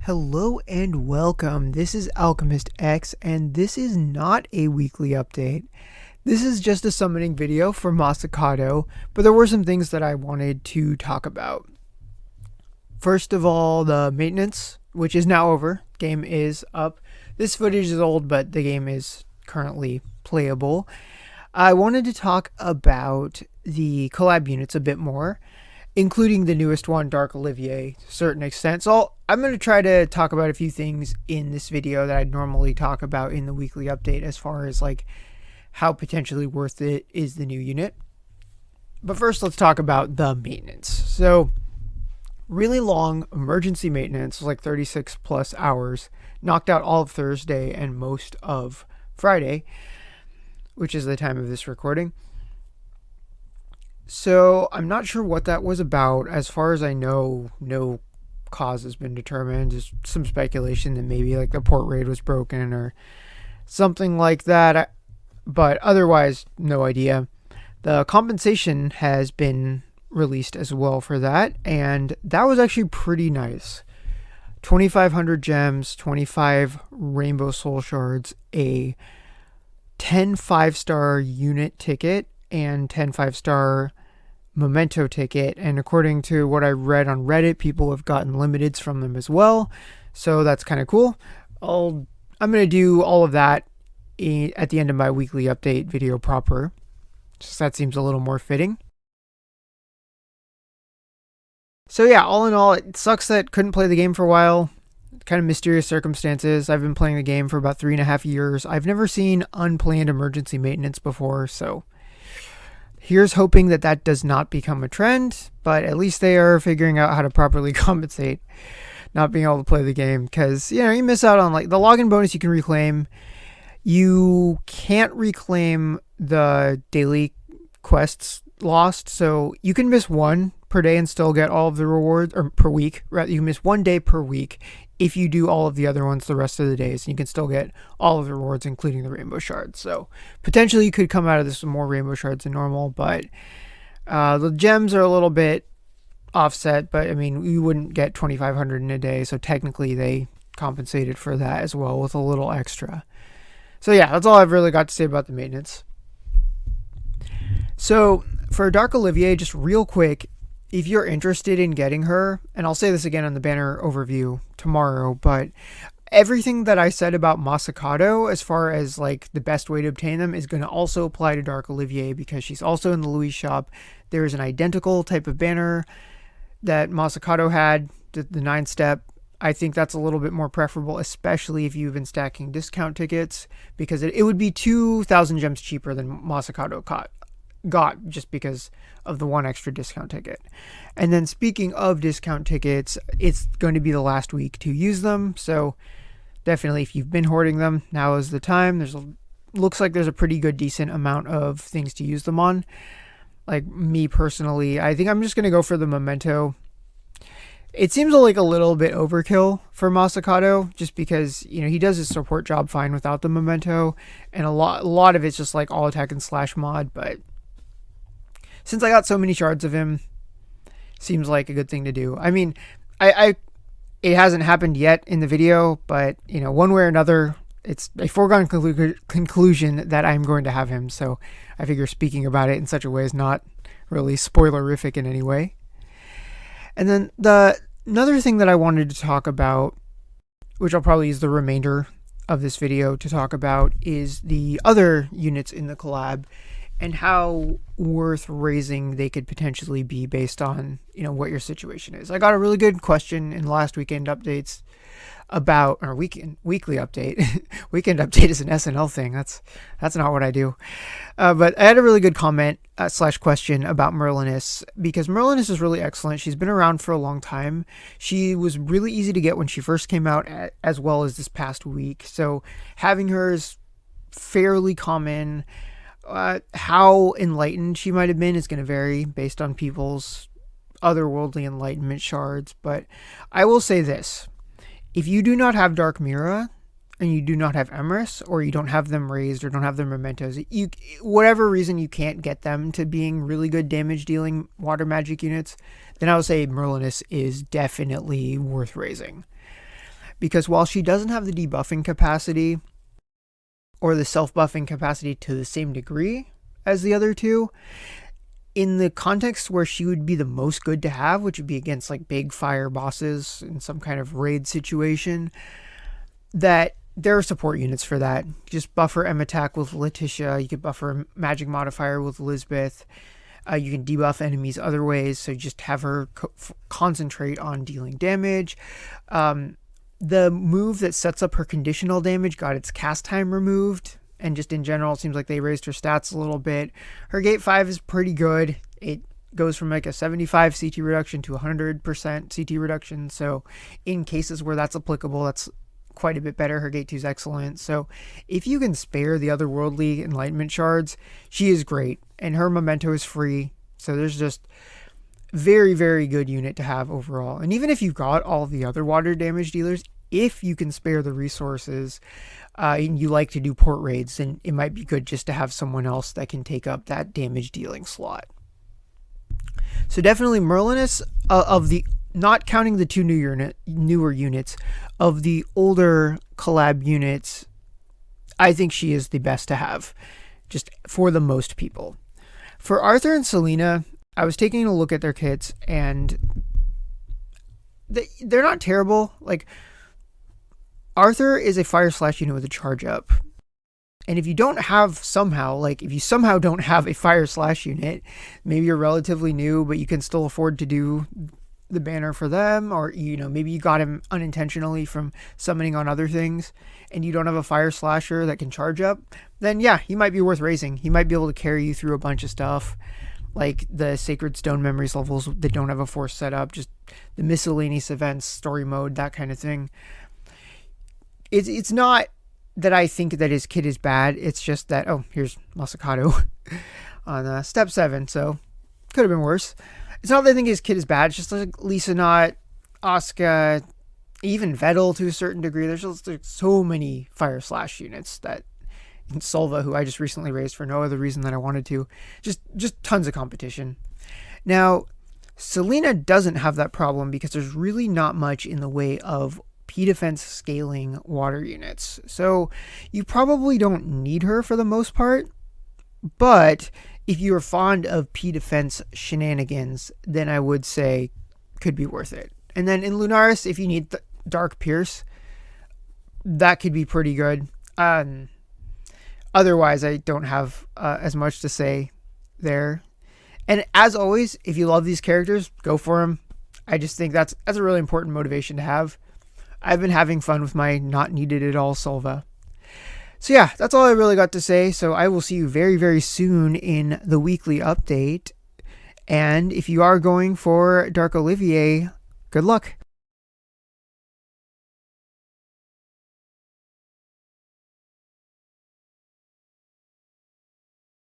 Hello and welcome. This is Alchemist X, and this is not a weekly update. This is just a summoning video for Masakado, but there were some things that I wanted to talk about. First of all, the maintenance, which is now over. Game is up. This footage is old, but the game is currently playable. I wanted to talk about the collab units a bit more, including the newest one, Dark Olivier, to a certain extent. So I'm going to try to talk about a few things in this video that I'd normally talk about in the weekly update, as far as like how potentially worth it is the new unit. But first, let's talk about the maintenance. So really long emergency maintenance, like 36 plus hours, knocked out all of Thursday and most of Friday, which is the time of this recording. So I'm not sure what that was about. As far as I know, no cause has been determined. Just some speculation that maybe like the port raid was broken or something like that. But otherwise, no idea. The compensation has been released as well for that, and that was actually pretty nice. 2,500 gems, 25 rainbow soul shards, a 10 5-star unit ticket, and 10 5-star memento ticket. And according to what I read on Reddit, people have gotten limiteds from them as well, so that's kind of cool. I'm going to do all of that at the end of my weekly update video proper, just that seems a little more fitting. So yeah, all in all, it sucks that couldn't play the game for a while. Kind of mysterious circumstances. I've been playing the game for about 3.5 years. I've never seen unplanned emergency maintenance before, so here's hoping that that does not become a trend, but at least they are figuring out how to properly compensate not being able to play the game, because, you know, you miss out on like the login bonus you can reclaim. You can't reclaim the daily quests lost, so you can miss one per day and still get all of the rewards, or per week, rather. You can miss 1 day per week if you do all of the other ones the rest of the days, and you can still get all of the rewards, including the rainbow shards. So potentially you could come out of this with more rainbow shards than normal, but the gems are a little bit offset. But I mean, you wouldn't get 2,500 in a day, so technically they compensated for that as well with a little extra. So yeah, that's all I've really got to say about the maintenance. So for Dark Olivier, just real quick, if you're interested in getting her, and I'll say this again on the banner overview tomorrow, but everything that I said about Masakado as far as like the best way to obtain them is going to also apply to Dark Olivier, because she's also in the Louis shop. There is an identical type of banner that Masakado had, the 9-step. I think that's a little bit more preferable, especially if you've been stacking discount tickets, because it would be 2,000 gems cheaper than Masakado got just because of the one extra discount ticket. And then speaking of discount tickets, it's going to be the last week to use them, so definitely if you've been hoarding them, now is the time. Looks like there's a pretty good decent amount of things to use them on. Like me personally, I think I'm just going to go for the memento. It seems like a little bit overkill for Masakado, just because, you know, he does his support job fine without the memento, and a lot of it's just like all attack and slash mod. But since I got so many shards of him, seems like a good thing to do. I mean, it hasn't happened yet in the video, but, you know, one way or another, it's a foregone conclusion that I'm going to have him. So I figure speaking about it in such a way is not really spoilerific in any way. And then another thing that I wanted to talk about, which I'll probably use the remainder of this video to talk about, is the other units in the collab and how worth raising they could potentially be based on, you know, what your situation is. I got a really good question in the last weekend updates about, or weekly update. Weekend update is an SNL thing. That's not what I do. But I had a really good comment / question about Merlinus, because Merlinus is really excellent. She's been around for a long time. She was really easy to get when she first came out, as well as this past week. So having her is fairly common. How enlightened she might have been is going to vary based on people's otherworldly enlightenment shards. But I will say this. If you do not have Dark Mira, and you do not have Emrys, or you don't have them raised, or don't have their mementos, whatever reason you can't get them to being really good damage dealing water magic units, then I would say Merlinus is definitely worth raising. because while she doesn't have the debuffing capacity or the self-buffing capacity to the same degree as the other two, in the context where she would be the most good to have, which would be against like big fire bosses in some kind of raid situation, that there are support units for that. Just buff her M attack with Letitia. You could buff her magic modifier with Elizabeth. You can debuff enemies other ways, so just have her concentrate on dealing damage. The move that sets up her conditional damage got its cast time removed, and just in general, it seems like they raised her stats a little bit. Her Gate 5 is pretty good. It goes from like a 75 CT reduction to 100% CT reduction, so in cases where that's applicable, that's quite a bit better. Her Gate 2 is excellent. So if you can spare the otherworldly enlightenment shards, she is great, and her memento is free. So there's just very, very good unit to have overall. And even if you've got all the other water damage dealers, if you can spare the resources and you like to do port raids, then it might be good just to have someone else that can take up that damage dealing slot. So definitely Merlinus, of the, not counting the two newer units, of the older collab units, I think she is the best to have, just for the most people. For Arthur and Selena, I was taking a look at their kits, and they're not terrible. Like, Arthur is a fire slash unit with a charge up. And if you don't have if you somehow don't have a fire slash unit, maybe you're relatively new, but you can still afford to do the banner for them, or, you know, maybe you got him unintentionally from summoning on other things, and you don't have a fire slasher that can charge up, then yeah, he might be worth raising. He might be able to carry you through a bunch of stuff, like the Sacred Stone Memories levels that don't have a force setup, just the miscellaneous events, story mode, that kind of thing. It's not that I think that his kit is bad. It's just that, oh, here's Masakado on step 7, so could have been worse. It's not that I think his kit is bad. It's just like Lisa Knott, Asuka, even Vettel to a certain degree. There's so many fire slash units that, and Solva, who I just recently raised for no other reason than I wanted to, just tons of competition. Now, Selena doesn't have that problem because there's really not much in the way of P-Defense scaling water units. So you probably don't need her for the most part, but if you're fond of P-Defense shenanigans, then I would say could be worth it. And then in Lunaris, if you need Dark Pierce, that could be pretty good. Otherwise, I don't have as much to say there. And as always, if you love these characters, go for them. I just think that's a really important motivation to have. I've been having fun with my not needed at all Solva. So yeah, that's all I really got to say. So I will see you very, very soon in the weekly update. And if you are going for Dark Olivier, good luck.